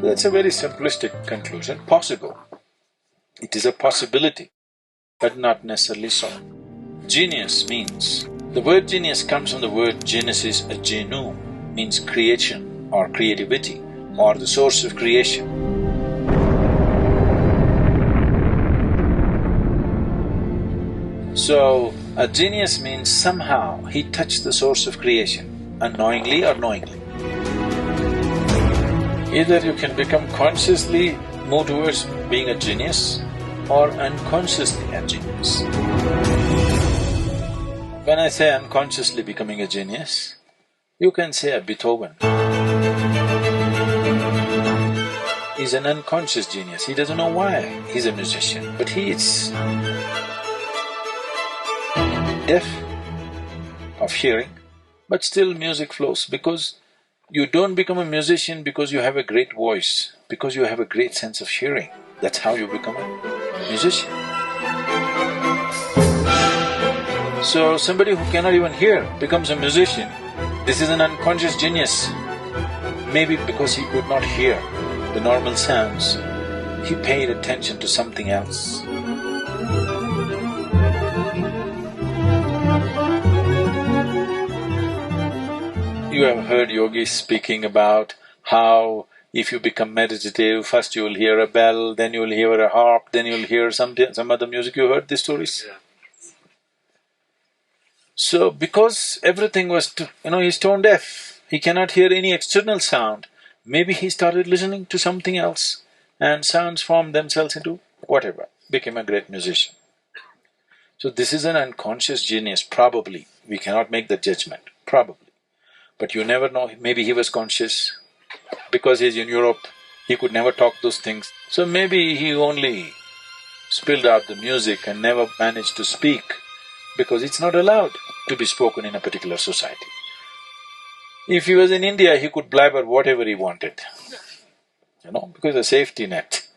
That's a very simplistic conclusion, possible. It is a possibility, but not necessarily so. Genius means… the word genius comes from the word genesis, a genu, means creation or creativity or the source of creation. So, a genius means somehow he touched the source of creation, unknowingly or knowingly. Either you can become consciously move towards being a genius or unconsciously a genius. When I say unconsciously becoming a genius, you can say a Beethoven. He's an unconscious genius, he doesn't know why he's a musician, but he is. Deaf of hearing, but still music flows because you don't become a musician because you have a great voice, because you have a great sense of hearing. That's how you become a musician. So somebody who cannot even hear becomes a musician. This is an unconscious genius. Maybe because he could not hear the normal sounds, he paid attention to something else. You have heard yogis speaking about how if you become meditative, first you will hear a bell, then you will hear a harp, then you will hear some other music. You heard these stories? Yeah. So, because everything was… he's tone deaf, he cannot hear any external sound, maybe he started listening to something else and sounds formed themselves into whatever, became a great musician. So this is an unconscious genius, probably. We cannot make the judgment, probably. But you never know, maybe he was conscious. Because he's in Europe, he could never talk those things. So maybe he only spilled out the music and never managed to speak because it's not allowed to be spoken in a particular society. If he was in India, he could blabber whatever he wanted, because a safety net.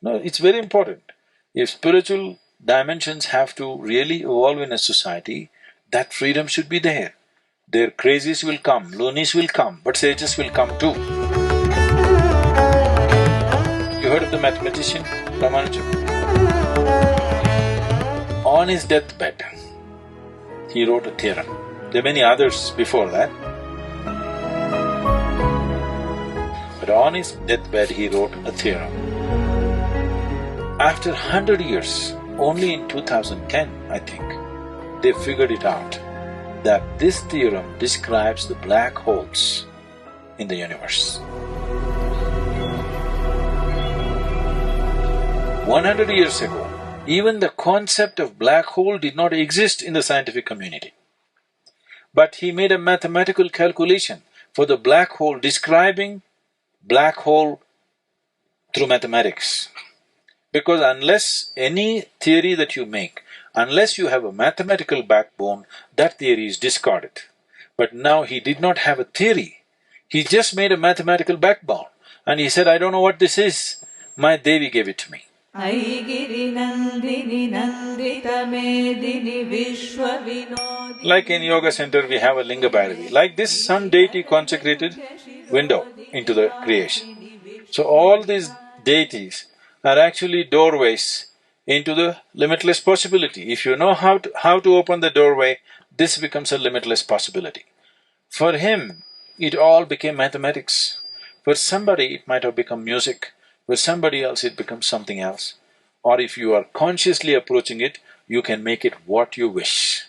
No, it's very important. If spiritual dimensions have to really evolve in a society, that freedom should be there. Their crazies will come, loonies will come, but sages will come too. You heard of the mathematician Ramanujan? On his deathbed, he wrote a theorem. There are many others before that. But on his deathbed, he wrote a theorem. After 100 years, only in 2010, I think, they figured it out that this theorem describes the black holes in the universe. 100 years ago, even the concept of black hole did not exist in the scientific community. But he made a mathematical calculation for the black hole, describing black hole through mathematics. Because unless any theory that you make, unless you have a mathematical backbone, that theory is discarded. But now he did not have a theory, he just made a mathematical backbone. And he said, I don't know what this is, my Devi gave it to me. Like in yoga center we have a linga bhairavi, like this sun deity consecrated window into the creation. So all these deities are actually doorways into the limitless possibility. If you know how to open the doorway, this becomes a limitless possibility. For him, it all became mathematics. For somebody it might have become music, for somebody else it becomes something else. Or if you are consciously approaching it, you can make it what you wish.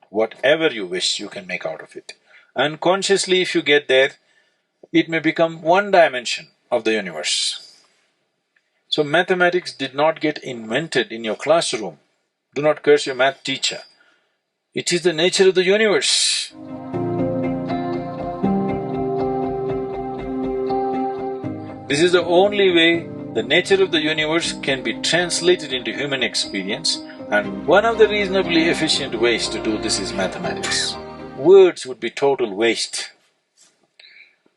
Whatever you wish, you can make out of it. Unconsciously, if you get there, it may become one dimension of the universe. So mathematics did not get invented in your classroom. Do not curse your math teacher. It is the nature of the universe. This is the only way the nature of the universe can be translated into human experience, and one of the reasonably efficient ways to do this is mathematics. Words would be total waste.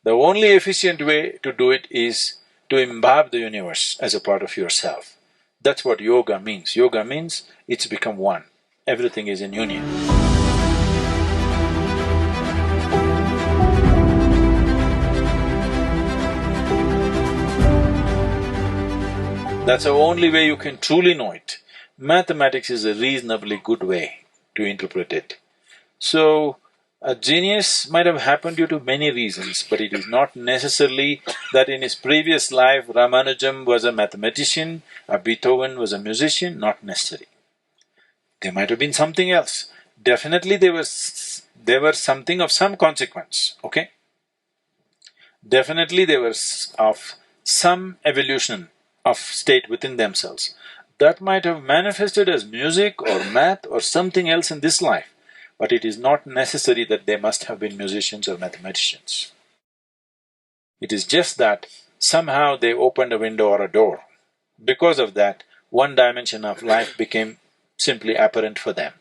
The only efficient way to do it is to imbibe the universe as a part of yourself. That's what yoga means. Yoga means it's become one. Everything is in union. That's the only way you can truly know it. Mathematics is a reasonably good way to interpret it. So, a genius might have happened due to many reasons, but it is not necessarily that in his previous life Ramanujam was a mathematician, or Beethoven was a musician, not necessary. There might have been something else. Definitely they were something of some consequence, okay? Definitely they were of some evolution of state within themselves. That might have manifested as music or math or something else in this life, but it is not necessary that they must have been musicians or mathematicians. It is just that somehow they opened a window or a door. Because of that, one dimension of life became simply apparent for them.